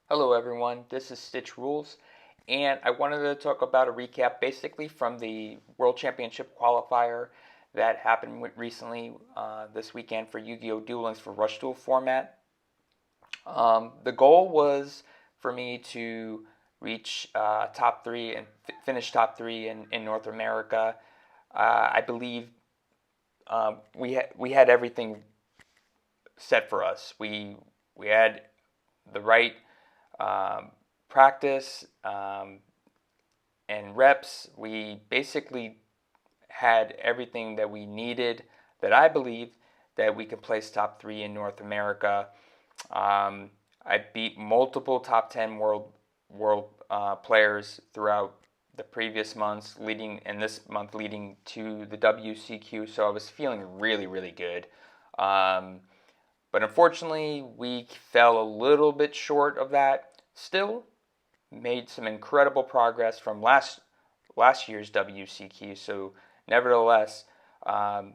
Hello everyone, this is StichRulez, and I wanted to talk about a recap basically from the World Championship Qualifier that happened recently this weekend for Yu-Gi-Oh! Duel Links for Rush Duel format. The goal was for me to reach top three and finish top three in North America. I believe we had everything set for us. We had the right um, practice and reps. We basically had everything that we needed, that I believe that we could place top three in North America. I beat multiple top 10 world players throughout the previous months, leading and this month leading to the WCQ. So I was feeling really good. But unfortunately, we fell a little bit short of that. Still, made some incredible progress from last year's WCQ. So, nevertheless,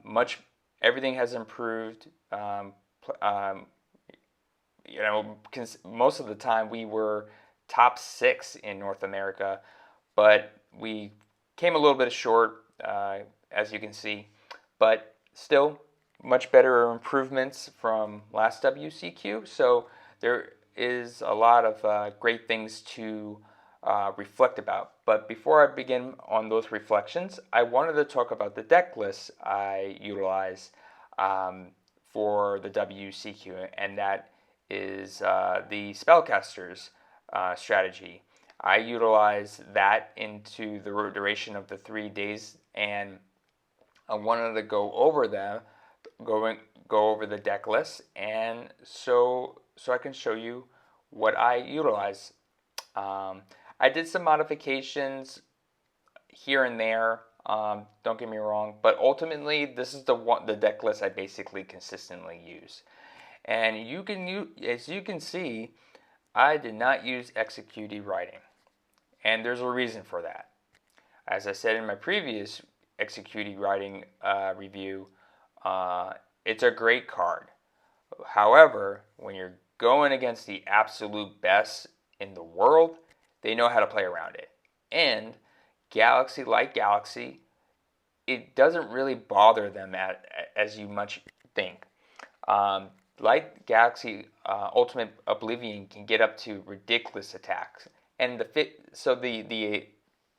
much everything has improved. Um, most of the time we were top six in North America, but we came a little bit short, as you can see. But still, much better improvements from last WCQ. So there is a lot of great things to reflect about. But before I begin on those reflections, I wanted to talk about the deck list I utilize for the WCQ, and that is the Spellcasters strategy. I utilize that into the duration of the 3 days, and I wanted to go over go over the deck list, and so I can show you what I utilize. I did some modifications here and there. Don't get me wrong, but ultimately this is the deck list I basically consistently use. And as you can see, I did not use executed writing, and there's a reason for that. As I said in my previous executed writing review, it's a great card. However, when you're going against the absolute best in the world, they know how to play around it. And Galaxy, like Galaxy, it doesn't really bother them as you much think. Like Galaxy, Ultimate Oblivion can get up to ridiculous attacks, and the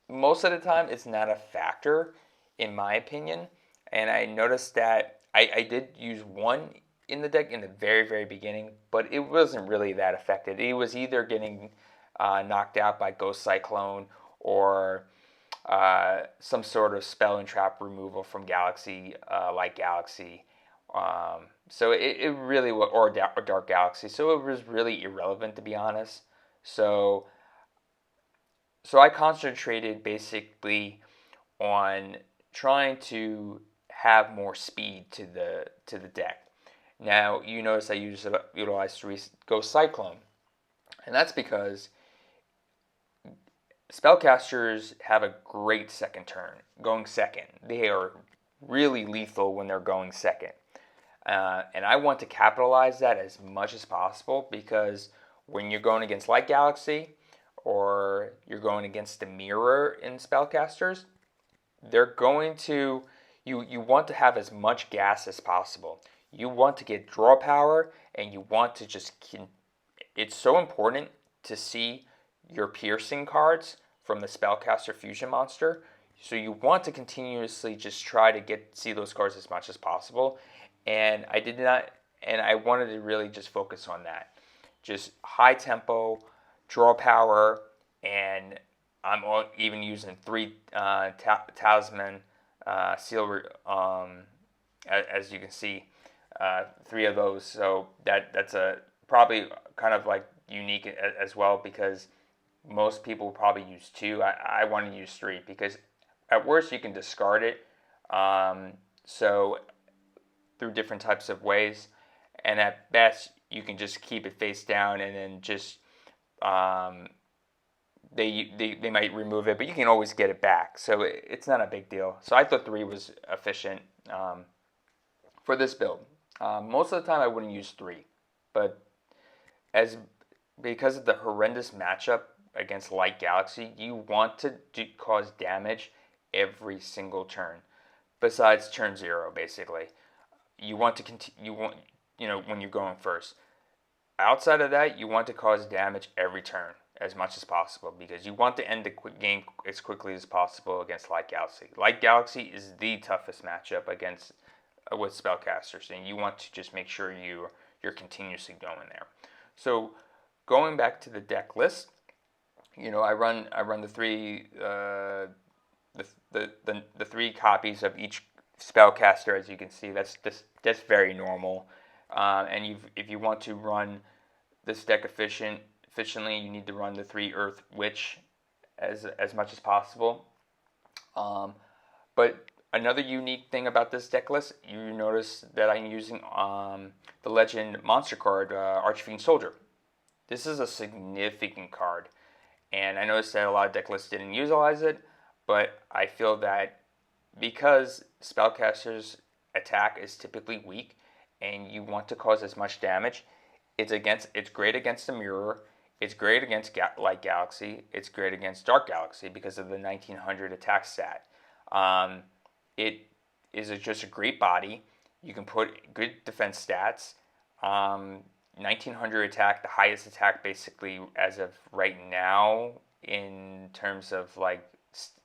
most of the time it's not a factor, in my opinion. And I noticed that I did use one in the deck in the very beginning, but it wasn't really that affected. It was either getting knocked out by Ghost Cyclone or some sort of spell and trap removal from Galaxy, like Galaxy. So it really was, or Dark Galaxy. So it was really irrelevant, to be honest. So I concentrated basically on trying to have more speed to the deck. Now you notice I utilize 3 Ghost Cyclone, and that's because Spellcasters have a great second turn, going second. They are really lethal when they're going second. And I want to capitalize that as much as possible, because when you're going against Light Galaxy or you're going against the mirror in Spellcasters, they're going to you want to have as much gas as possible. You want to get draw power, and you want to it's so important to see your piercing cards from the Spellcaster Fusion monster. So you want to continuously just try to see those cards as much as possible. And I wanted to really just focus on that. Just high tempo, draw power, and I'm even using 3 Talisman Seal, as you can see, 3 of those. So that's a probably kind of like unique as well, because most people probably use 2. I want to use 3 because at worst you can discard it. So through different types of ways, and at best you can just keep it face down, and then just they might remove it, but you can always get it back, so it's not a big deal. So I thought 3 was efficient for this build. Most of the time I wouldn't use 3, but as because of the horrendous matchup against Light Galaxy, you want to cause damage every single turn, besides turn 0, basically. You want to when you're going first. Outside of that, you want to cause damage every turn as much as possible, because you want to end the game as quickly as possible against Light Galaxy. Light Galaxy is the toughest matchup against with Spellcasters, and you want to just make sure you're continuously going there. So going back to the deck list, I run the three the three copies of each Spellcaster. As you can see, that's very normal. And if you want to run this deck efficiently, you need to run the 3 Earth Witch as much as possible. But another unique thing about this deck list, you notice that I'm using the Legend Monster card, Archfiend Soldier. This is a significant card, and I noticed that a lot of deck lists didn't utilize it, but I feel that because Spellcasters' attack is typically weak, and you want to cause as much damage, it's great against the Mirror, it's great against Light Galaxy, it's great against Dark Galaxy because of the 1900 attack stat. It is just a great body. You can put good defense stats. 1900 attack, the highest attack basically as of right now in terms of like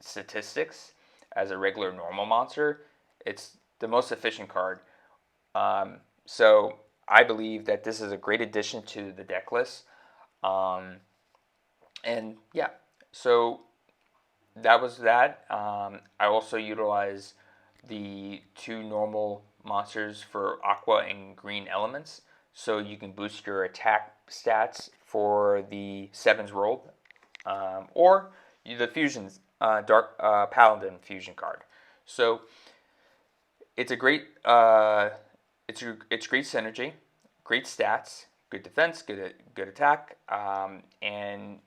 statistics as a regular normal monster. It's the most efficient card. So I believe that this is a great addition to the deck list. And yeah, so that was that. I also utilize the 2 normal monsters for Aqua and Green elements, so you can boost your attack stats for the 7s rolled, or the fusions, Dark Paladin fusion card. So it's a great, it's great synergy, great stats, good defense, good attack, and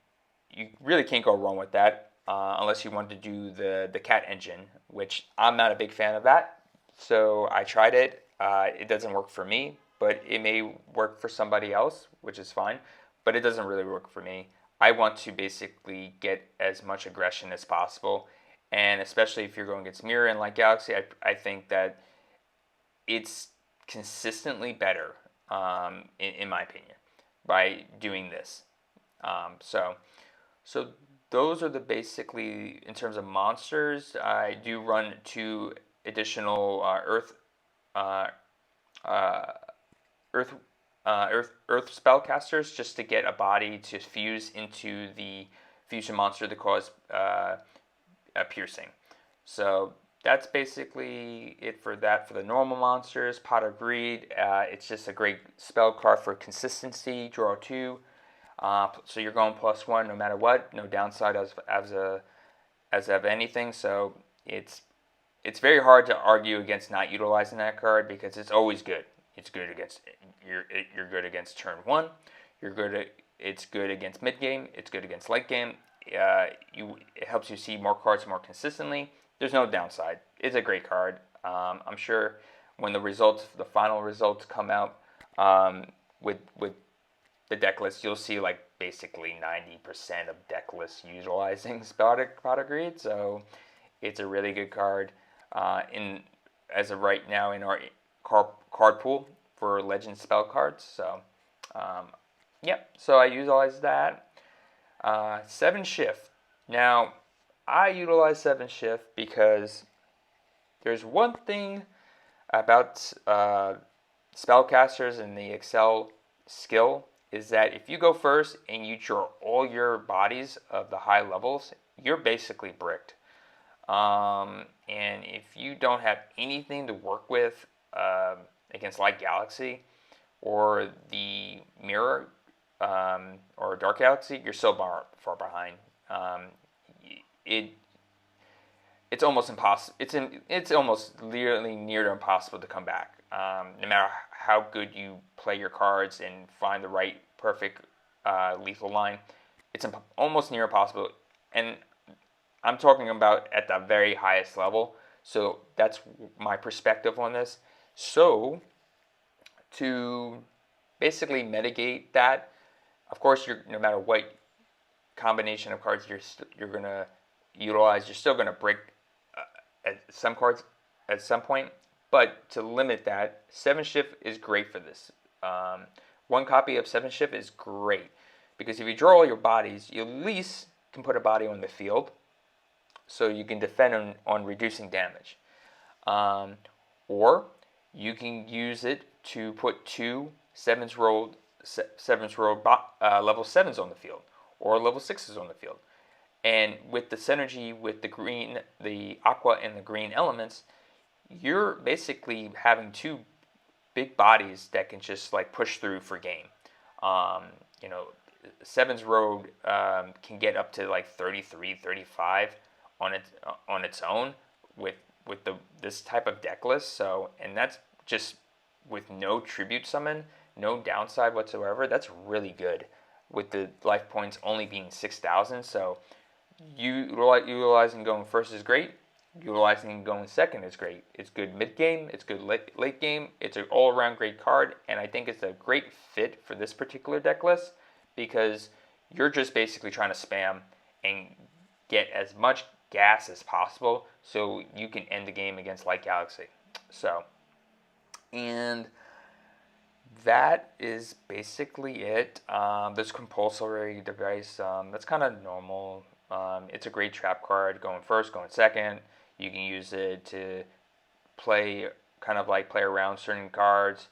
you really can't go wrong with that unless you want to do the cat engine, which I'm not a big fan of that. So I tried it. It doesn't work for me, but it may work for somebody else, which is fine. But it doesn't really work for me. I want to basically get as much aggression as possible, and especially if you're going against Mirror and Light Galaxy, I think that it's consistently better, in my opinion, by doing this. So those are the basically, in terms of monsters. I do run 2 additional Earth Spellcasters just to get a body to fuse into the fusion monster to cause a piercing. So that's basically it for that. For the normal monsters, Pot of Greed, it's just a great spell card for consistency. Draw 2. So you're going +1 no matter what. No downside as of anything. So it's very hard to argue against not utilizing that card because it's always good. It's good against you're good against turn 1. It's good against mid game. It's good against late game. It helps you see more cards more consistently. There's no downside. It's a great card. I'm sure when the final results come out with the deck list, you'll see like basically 90% of deck lists utilizing Pot of Greed. So it's a really good card as of right now in our card pool for Legend spell cards. So so I utilize that. 7 Shift. Now I utilize 7 Shift because there's one thing about Spellcasters and the Excel skill is that if you go first and you draw all your bodies of the high levels, you're basically bricked. And if you don't have anything to work with against Light Galaxy or the Mirror or Dark Galaxy, you're so far behind. It's almost impossible. It's almost literally near to impossible to come back. No matter how good you play your cards and find the right perfect lethal line, it's almost near impossible. And I'm talking about at the very highest level. So that's my perspective on this. So to basically mitigate that, Of course, no matter what combination of cards you're gonna utilize, you're still gonna break at some cards at some point. But to limit that, 7 Shift is great for this. One copy of 7 Shift is great because if you draw all your bodies, you at least can put a body on the field, so you can defend on reducing damage. Or you can use it to put 2 level 7s on the field, or level 6s on the field. And with the synergy with the aqua and the green elements, you're basically having 2 big bodies that can just like push through for game. You know, 7's Road can get up to like 33, 35 on its own with this type of deck list. So, and that's just with no tribute summon, no downside whatsoever. That's really good with the life points only being 6,000. So utilizing going first is great. Utilizing going second is great. It's good mid game. It's good late game. It's an all around great card, and I think it's a great fit for this particular deck list because you're just basically trying to spam and get as much gas as possible so you can end the game against Light Galaxy. So, and that is basically it. This compulsory device, that's kind of normal. It's a great trap card, going first, going second. You can use it to play around certain cards.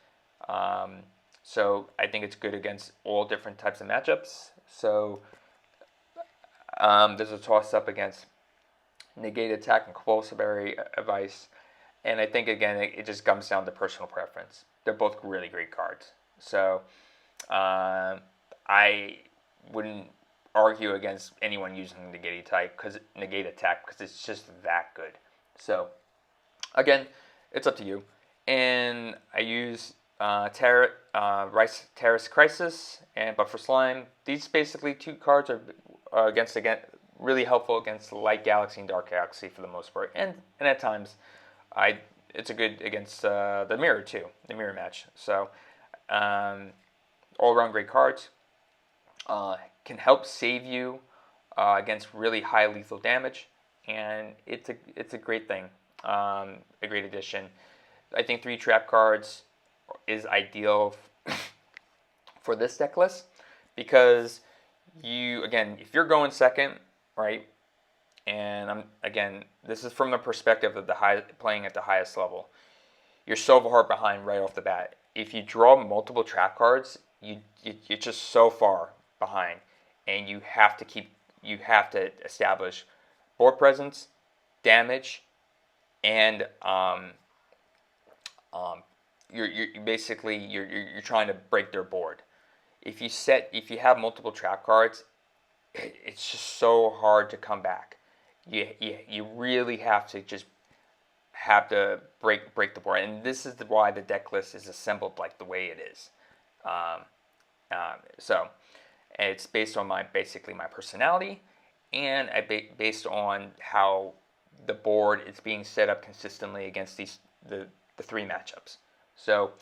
So I think it's good against all different types of matchups. So there's a toss-up against Negate Attack and Compulsory Advice. And I think, again, it just comes down to personal preference. They're both really great cards. So I wouldn't argue against anyone using Negate Attack because it's just that good. So again, it's up to you. And I use Terrace Crisis, but for Slime, these basically 2 cards are really helpful against Light Galaxy and Dark Galaxy for the most part, and at times, it's a good against the Mirror too, the Mirror match. So all around great cards. Can help save you against really high lethal damage, and it's a great thing, a great addition. I think 3 trap cards is ideal for this deck list because if you're going second, right, and this is from the perspective of playing at the highest level, you're so far behind right off the bat. If you draw multiple trap cards, you're just so far behind. And you have to establish board presence, damage, and you're trying to break their board. If you have multiple trap cards, it's just so hard to come back. You really have to break the board, and this is why the deck list is assembled like the way it is. So. And it's based on my personality, and based on how the board is being set up consistently against the 3 matchups. So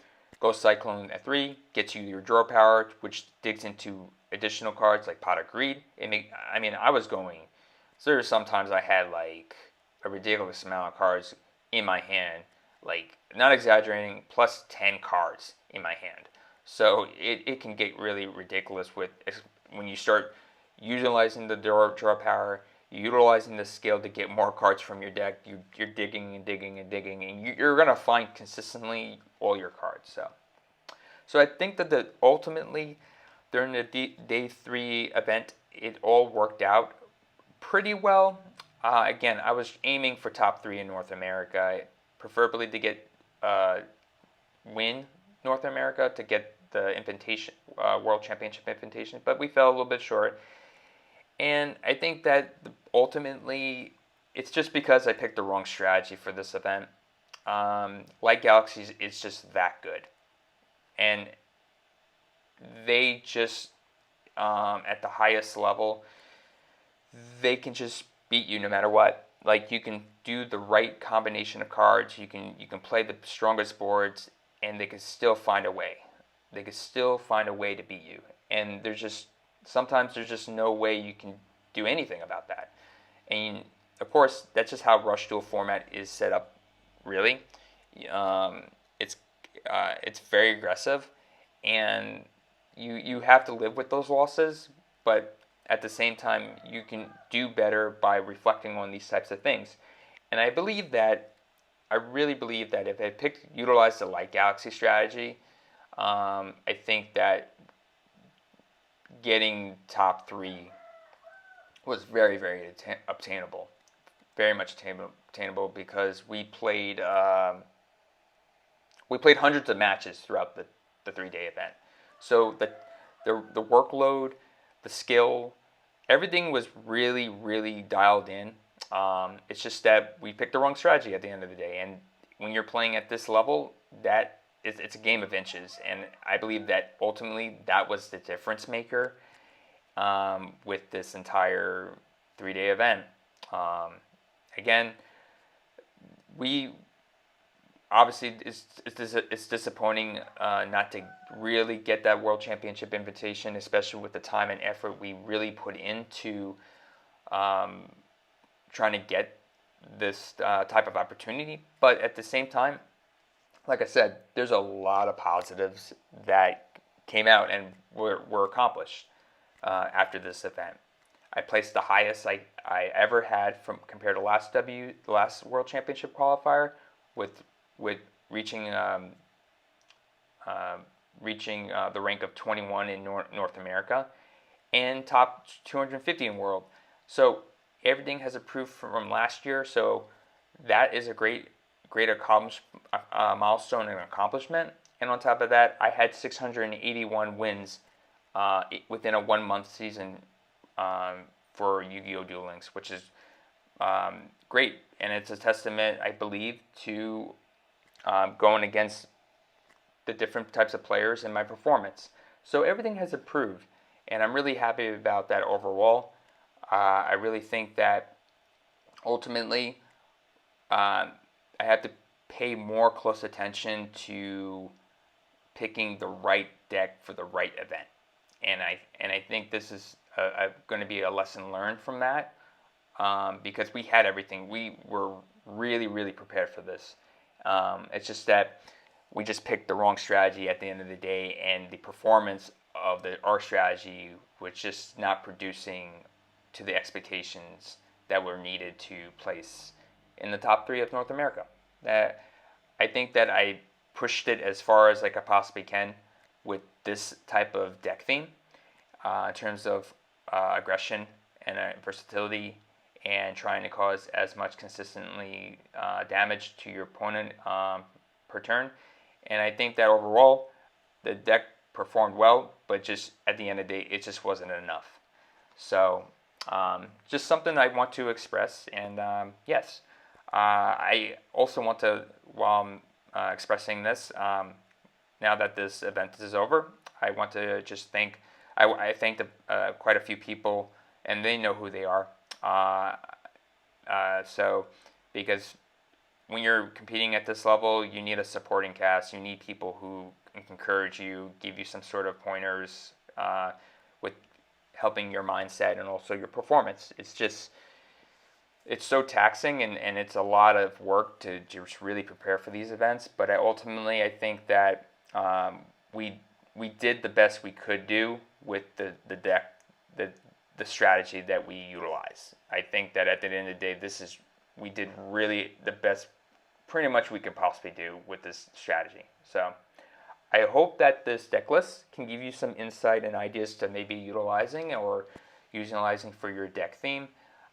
Ghost Cyclone at 3 gets you your draw power, which digs into additional cards like Pot of Greed. I was going. So there were sometimes I had like a ridiculous amount of cards in my hand, like not exaggerating, plus 10 cards in my hand. So it can get really ridiculous when you start utilizing the draw power, utilizing the skill to get more cards from your deck. You're digging and digging and digging, and you're going to find consistently all your cards. So I think that ultimately during the day 3 event, it all worked out pretty well. Again, I was aiming for top 3 in North America, preferably to get win North America to get the invitation, World Championship invitation, but we fell a little bit short. And I think that ultimately it's just because I picked the wrong strategy for this event. Light Galaxies is just that good, and they just at the highest level, they can just beat you no matter what. Like, you can do the right combination of cards, you can play the strongest boards, and they can still find a way. They can still find a way to beat you. and sometimes there's just no way you can do anything about that. And of course, that's just how Rush Duel format is set up. Really, um, it's it's very aggressive, and you have to live with those losses. But at the same time, you can do better by reflecting on these types of things. And I really believe that if I utilize the Light Galaxy strategy, I think that getting top 3 was very, very obtainable, very much attainable, because we played hundreds of matches throughout the 3-day event. So the workload, the skill, everything was really, really dialed in. It's just that we picked the wrong strategy at the end of the day. And when you're playing at this level, it's a game of inches. And I believe that ultimately that was the difference maker with this entire 3-day event. Again, we obviously it's disappointing not to really get that World Championship invitation, especially with the time and effort we really put into trying to get this type of opportunity. But at the same time, like I said, there's a lot of positives that came out and were accomplished after this event. I placed the highest I ever had compared to last World Championship Qualifier, with reaching the rank of 21 in North America, and top 250 in world. So everything has improved from last year. So that is a great milestone and accomplishment. And on top of that, I had 681 wins within a 1-month season for Yu-Gi-Oh! Duel Links, which is great. And it's a testament, I believe, to going against the different types of players in my performance. So everything has improved, and I'm really happy about that overall. I really think that ultimately I have to pay more close attention to picking the right deck for the right event. And I think this is going to be a lesson learned from that, because we had everything. We were really, really prepared for this. It's just that we just picked the wrong strategy at the end of the day, and the performance of our strategy was just not producing to the expectations that were needed to place in the top 3 of North America. I think that I pushed it as far as I could possibly can with this type of deck theme in terms of aggression and versatility, and trying to cause as much consistently damage to your opponent per turn. And I think that overall the deck performed well, but just at the end of the day, it just wasn't enough. So just something I want to express. And yes, I also want to, while I'm expressing this, now that this event is over, I want to just thank, I thanked quite a few people, and they know who they are. So because when you're competing at this level, you need a supporting cast. You need people who can encourage you, give you some sort of pointers with helping your mindset and also your performance. It's so taxing, and it's a lot of work to just really prepare for these events. But ultimately, I think that we did the best we could do with the deck, the strategy that we utilize. I think that at the end of the day, we did really the best pretty much we could possibly do with this strategy. So I hope that this deck list can give you some insight and ideas to maybe utilizing for your deck theme.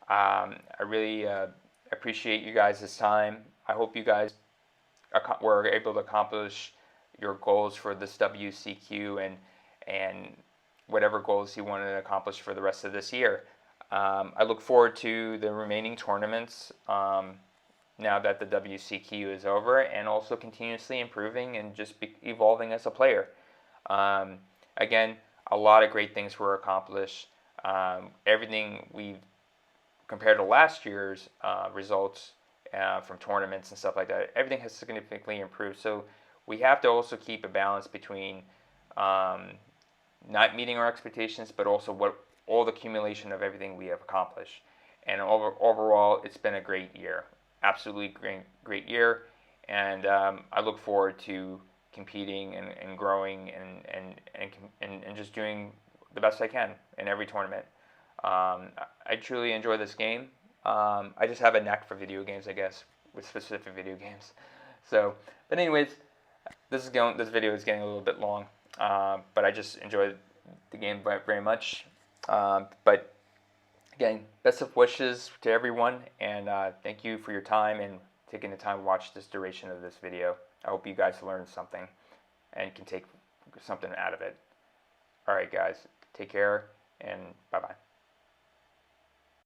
I really appreciate you guys' time. I hope you guys were able to accomplish your goals for this WCQ and whatever goals you wanted to accomplish for the rest of this year. I look forward to the remaining tournaments now that the WCQ is over, and also continuously improving and just evolving as a player. Again, a lot of great things were accomplished. Everything compared to last year's results from tournaments and stuff like that, everything has significantly improved. So we have to also keep a balance between not meeting our expectations, but also what all the accumulation of everything we have accomplished. And overall, it's been a great year, absolutely great year, and I look forward to competing and growing and just doing the best I can in every tournament. I truly enjoy this game. I just have a knack for video games, I guess, with specific video games. So, but anyways, this video is getting a little bit long, but I just enjoy the game very much. But again, best of wishes to everyone, and thank you for your time and taking the time to watch this duration of this video. I hope you guys learned something and can take something out of it. Alright guys, take care and bye-bye.